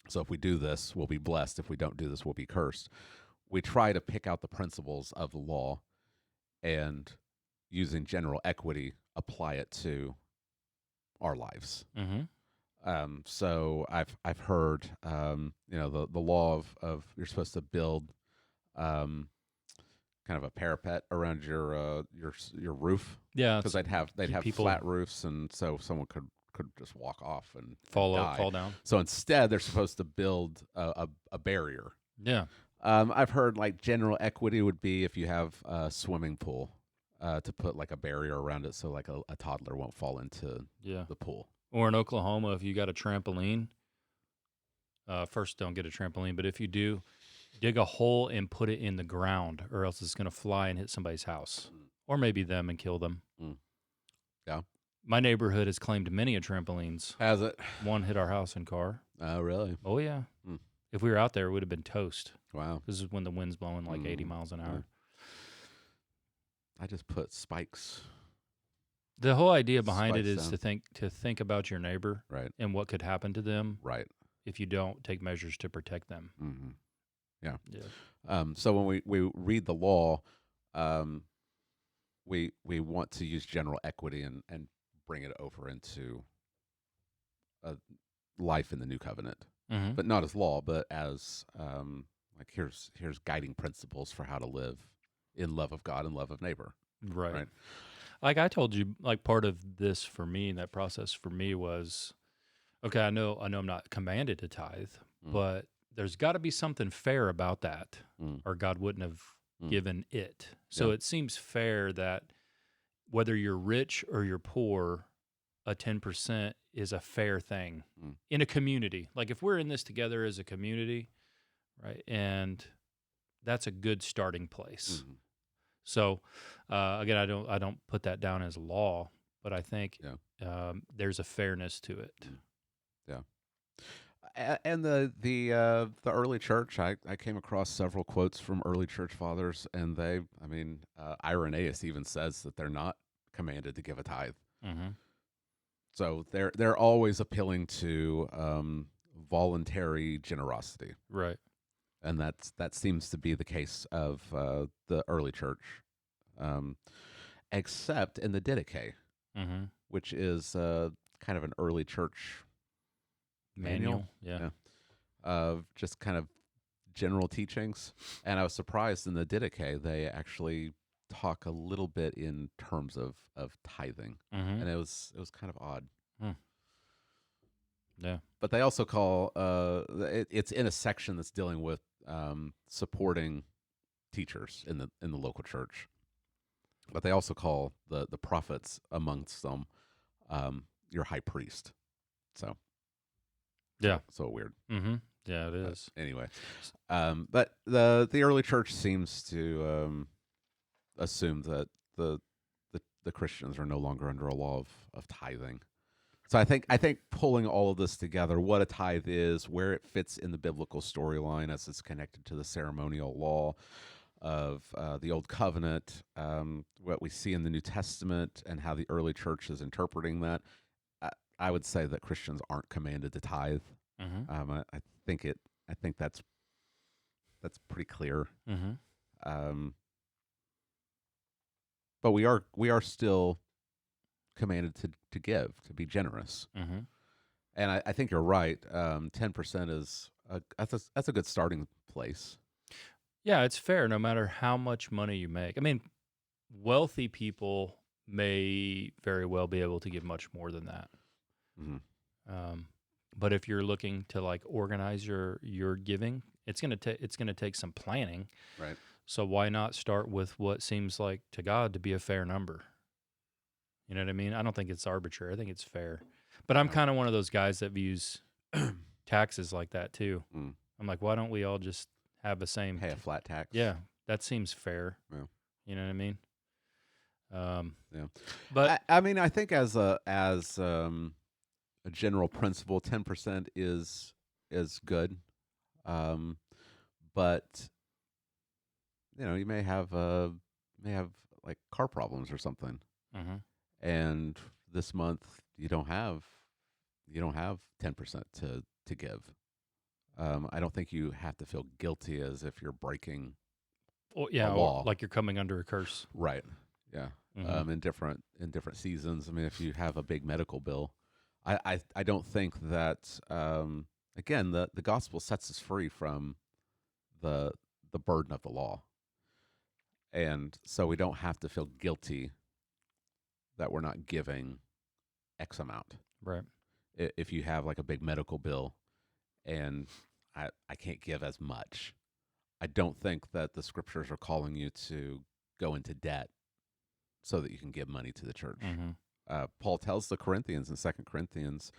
So if we do this, we'll be blessed. If we don't do this, we'll be cursed. We try to pick out the principles of the law and, using general equity, apply it to our lives. So I've heard the law of you're supposed to build kind of a parapet around your roof. Yeah, because they'd have people flat roofs, and so someone could just walk off and fall down. So instead, they're supposed to build a barrier. Yeah. I've heard like general equity would be if you have a swimming pool, to put like a barrier around it so like a toddler won't fall into the pool. Or in Oklahoma, if you got a trampoline, first don't get a trampoline, but if you do, dig a hole and put it in the ground, or else it's going to fly and hit somebody's house, or maybe them and kill them. Yeah. My neighborhood has claimed many a trampolines. Has it? One hit our house and car. Oh, really? Oh, yeah. If we were out there, it would have been toast. Wow. This is when the wind's blowing like 80 miles an hour. I just put spikes. The whole idea behind it Spikes is to think about your neighbor, right, and what could happen to them, right, if you don't take measures to protect them. Yeah. Yeah. So when we read the law, we want to use general equity and bring it over into life in the new covenant, but not as law, but as like here's guiding principles for how to live in love of God and love of neighbor. Right. Like I told you, like part of this for me, that process for me was, okay, I know I'm not commanded to tithe, but there's got to be something fair about that, or God wouldn't have given it. So it seems fair that whether you're rich or you're poor, a 10% is a fair thing in a community. Like if we're in this together as a community, right, and that's a good starting place. So, again, I don't put that down as law, but I think there's a fairness to it. Yeah. And the early church, I came across several quotes from early church fathers, and I mean, Irenaeus even says that they're not commanded to give a tithe. Mm-hmm. So they're always appealing to voluntary generosity, Right. and that seems to be the case of the early church, um, except in the Didache, Mm-hmm. which is kind of an early church manual, Manual. Yeah. yeah, of just kind of general teachings. And I was surprised in the Didache they actually talk a little bit in terms of tithing, Mm-hmm. and it was kind of odd. Hmm. Yeah. But they also call it's in a section that's dealing with supporting teachers in the local church. But they also call the prophets amongst them your high priest. So Yeah. so weird. Mm-hmm. Yeah, it But is. anyway, but the early church seems to assume that the, the Christians are no longer under a law of tithing. So I think pulling all of this together, what a tithe is, where it fits in the biblical storyline as it's connected to the ceremonial law of the Old Covenant, what we see in the New Testament, and how the early church is interpreting that. I, I would say that Christians aren't commanded to tithe. Mm-hmm. I think it. I think that's pretty clear. Mm-hmm. Um, but we are still commanded to give, to be generous. Mm-hmm. And I think you're right. 10% is that's a good starting place. Yeah, it's fair no matter how much money you make. I mean, wealthy people may very well be able to give much more than that. Hmm. Um, but if you're looking to like organize your giving, it's gonna take some planning. Right. So why not start with what seems like to God to be a fair number? You know what I mean? I don't think it's arbitrary. I think it's fair. But I'm Yeah. kind of one of those guys that views taxes like that too. Mm. I'm like, why don't we all just have the same? Pay a flat tax. Yeah, that seems fair. Yeah. You know what I mean? Um, Yeah. but I mean, I think as a general principle, 10% is good. Um, but you may have like car problems or something, mhm, and this month you don't have 10% to give. I don't think you have to feel guilty as if you're breaking a yeah, or law. like you're coming under a curse. Right. Yeah. Hmm. In different seasons. I mean, if you have a big medical bill, I don't think that again the gospel sets us free from the the burden of the law, and so we don't have to feel guilty that we're not giving X amount. Right. If you have like a big medical bill and I can't give as much, I don't think that the scriptures are calling you to go into debt so that you can give money to the church. Hmm. Paul tells the Corinthians in Second Corinthians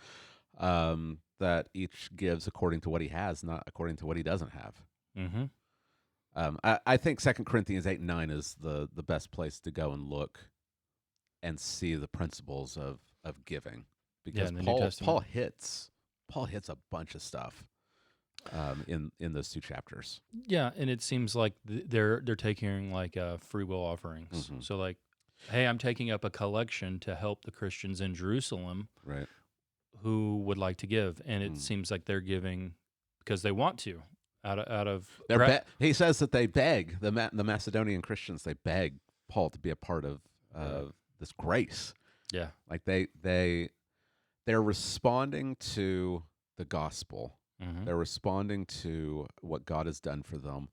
that each gives according to what he has, not according to what he doesn't have. Hmm. I think Second Corinthians 8 and 9 is the best place to go and look and see the principles of giving, Yeah, because in the New Paul Testament. Paul hits a bunch of stuff in those two chapters. Yeah, and it seems like they're taking like free will offerings. Hmm. So like, hey, I'm taking up a collection to help the Christians in Jerusalem Right. who would like to give, and it Mm. seems like they're giving because they want to out of He says that they beg the Macedonian Christians. They beg Paul to be a part of Right. this grace. Yeah. Like they're responding to the gospel. Hmm. They're responding to what God has done for them,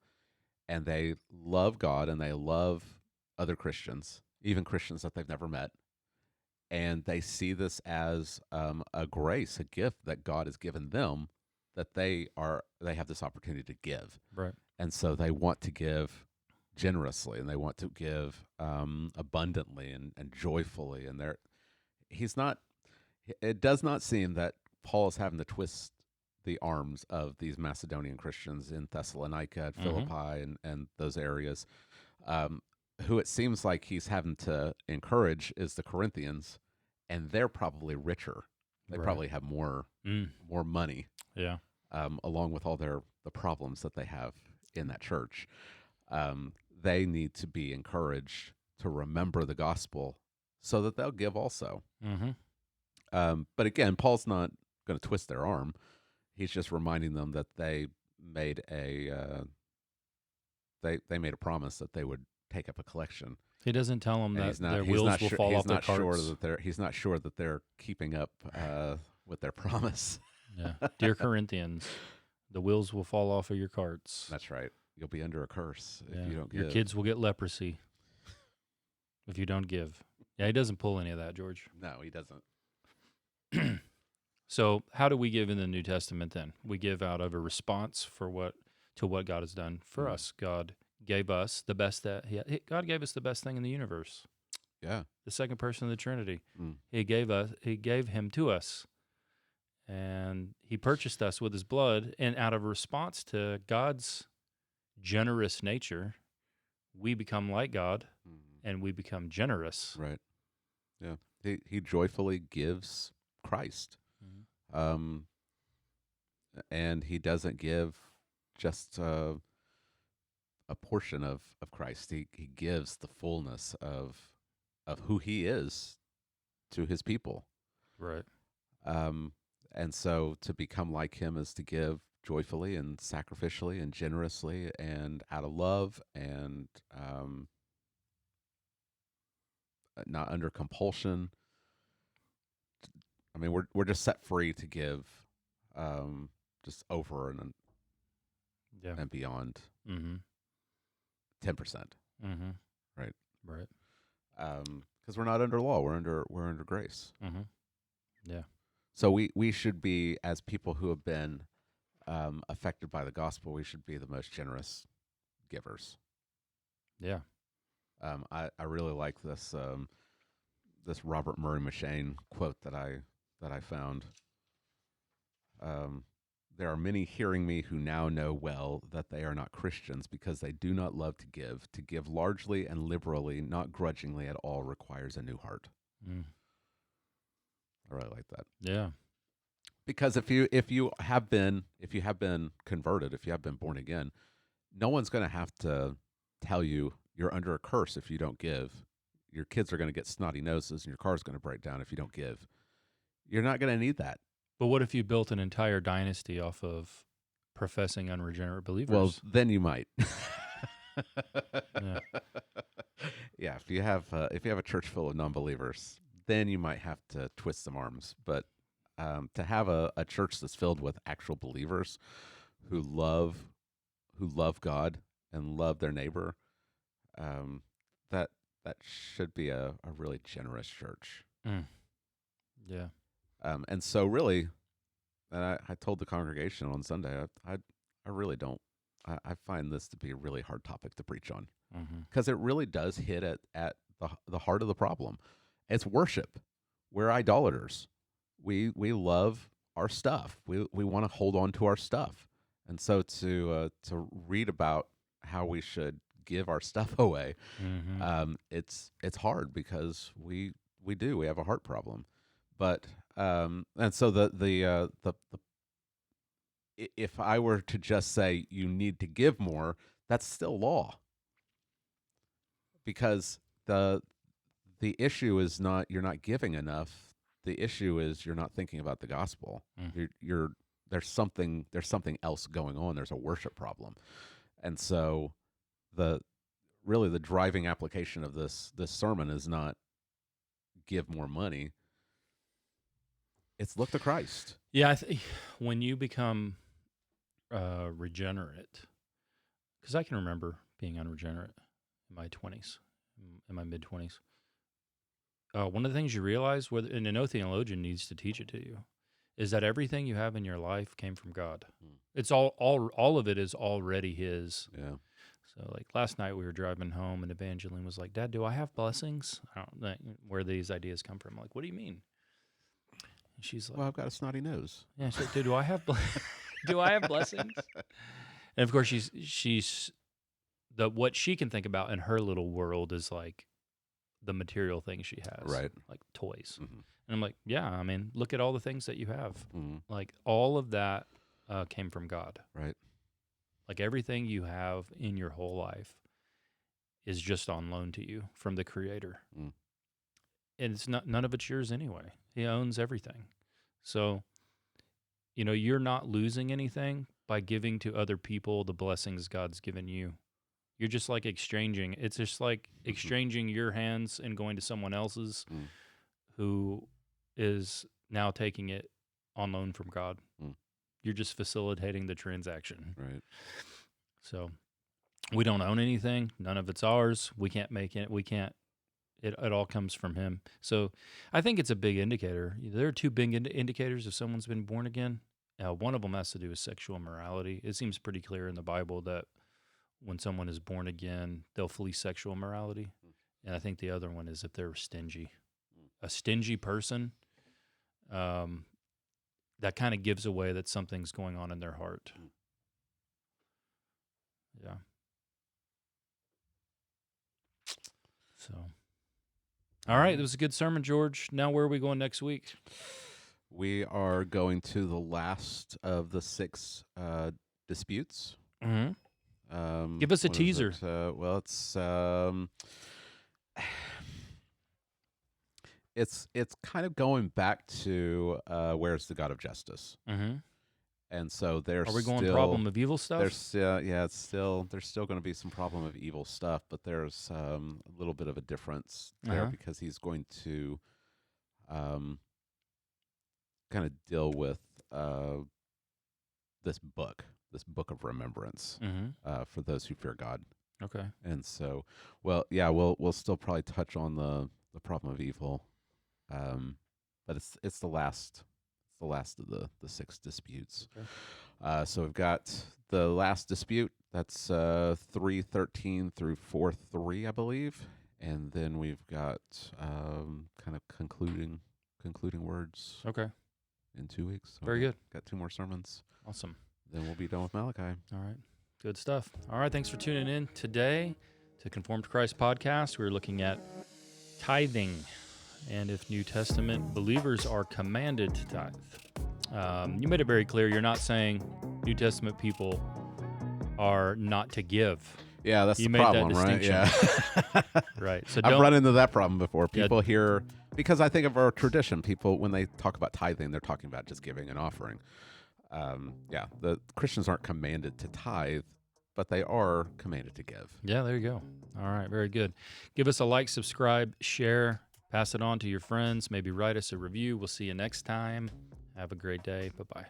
and they love God and they love other Christians, even Christians that they've never met. And they see this as a grace, a gift that God has given them, that they have this opportunity to give, Right. and so they want to give generously and they want to give abundantly and joyfully. And he's not. It does not seem that Paul is having to twist the arms of these Macedonian Christians in Thessalonica, Hmm. Philippi, and those areas. Um, who it seems like he's having to encourage is the Corinthians, and they're probably richer They Right. probably have more money, Yeah. along with all the problems that they have in that church. They need to be encouraged to remember the gospel so that they'll give also. Mm-hmm. But again, Paul's not going to twist their arm. He's just reminding them that they made they made a promise that they would take up a collection, He doesn't tell them and that their wheels will fall off their carts. he's not sure that they're keeping up with their promise. Yeah. Dear Corinthians, the wheels will fall off of your carts. That's right. You'll be under a curse if Yeah. you don't Your give. kids will get leprosy if you don't give. Yeah, he doesn't pull any of that, George. No, he doesn't. So, how do we give in the New Testament then? We give out of a response to what God has done for us. God gave us the best God gave us the best thing in the universe. Yeah. The second person of the Trinity. Mm. He gave him to us. And he purchased us with his blood, and out of response to God's generous nature, we become like God and we become generous. Right. Yeah. He joyfully gives Christ. And he doesn't give just a portion of Christ. He gives the fullness of who he is to his people. Right. And so to become like him is to give joyfully and sacrificially and generously and out of love and not under compulsion. I mean, we're just set free to give, just over and beyond 10%, right? Right. Because we're not under law; we're under grace. Yeah. So we should be, as people who have been affected by the gospel, we should be the most generous givers. Yeah. I really like this this Robert Murray M'Cheyne quote that I found. There are many hearing me who now know well that they are not Christians because they do not love to give. To give largely and liberally, not grudgingly at all, requires a new heart. I really like that. Yeah. Because if you have been converted, if you have been born again, no one's going to have to tell you you're under a curse if you don't give. Your kids are going to get snotty noses and your car's going to break down if you don't give. You're not going to need that. But what if you built an entire dynasty off of professing unregenerate believers? Well, then you might. Yeah. Yeah, if you have a church full of non-believers, then you might have to twist some arms. But to have a church that's filled with actual believers who love God and love their neighbor, that should be a really generous church. Yeah. And so really, and I told the congregation on Sunday, I really don't. I find this to be a really hard topic to preach on because it really does hit at the heart of the problem. It's worship. We're idolaters. We love our stuff. We want to hold on to our stuff, and so to read about how we should give our stuff away, it's hard because we have a heart problem. But and so the if I were to just say you need to give more, that's still law. Because the issue is not you're not giving enough. The issue is you're not thinking about the gospel. There's something else going on. There's a worship problem. And so the driving application of this sermon is not give more money. It's look to Christ. Yeah, when you become regenerate, because I can remember being unregenerate in my 20s, in my mid-20s. One of the things you realize, and no theologian needs to teach it to you, is that everything you have in your life came from God. It's all of it is already His. Yeah. So, like last night, we were driving home, and Evangeline was like, "Dad, do I have blessings?" I don't know where these ideas come from. I'm like, what do you mean? And she's like, "Well, I've got a snotty nose." Yeah, she's like, do I have do I have blessings? And of course, she's what she can think about in her little world is like the material things she has, right? Like toys. And I'm like, yeah, I mean, look at all the things that you have. Mm, Like all of that came from God. right. Like everything you have in your whole life is just on loan to you from the Creator. Mm, And it's not, none of it's yours anyway. He owns everything. So, you're not losing anything by giving to other people the blessings God's given you. You're just like exchanging. It's just like exchanging your hands and going to someone else's mm, who is now taking it on loan from God. mm, You're just facilitating the transaction. right. So we don't own anything. None of it's ours. We can't make it. We can't. It all comes from Him. So I think it's a big indicator. There are two big indicators if someone's been born again. One of them has to do with sexual immorality. It seems pretty clear in the Bible that when someone is born again, they'll flee sexual immorality. And I think the other one is if they're stingy. A stingy person, that kind of gives away that something's going on in their heart. Yeah. So, all right, that was a good sermon, George. Now, where are we going next week? We are going to the last of the 6 disputes. Mm-hmm. Give us a what is teaser. it? Well, it's kind of going back to where's the God of justice, Mm-hmm. and so there's Are we going still, problem of evil stuff? there's it's still there's still going to be some problem of evil stuff, but there's a little bit of a difference there because he's going to kind of deal with this book of remembrance for those who fear God. Okay. And so, well, yeah, we'll still probably touch on the problem of evil, but it's the last of the 6 disputes. Okay. So we've got the last dispute. That's 3:13 through 4:3, I believe, and then we've got kind of concluding words. Okay. In 2 weeks. So Very good. Got 2 more sermons. Awesome. Then we'll be done with Malachi. All right. Good stuff. All right. Thanks for tuning in today to Conform to Christ podcast. We're looking at tithing and if New Testament believers are commanded to tithe. You made it very clear. You're not saying New Testament people are not to give. Yeah, that's you the made problem, that right? distinction. Yeah. Right. So I've run into that problem before. People hear, because I think of our tradition, people, when they talk about tithing, they're talking about just giving an offering. The Christians aren't commanded to tithe, but they are commanded to give. Yeah, there you go. All right, very good. Give us a like, subscribe, share, pass it on to your friends. Maybe write us a review. We'll see you next time. Have a great day. Bye-bye.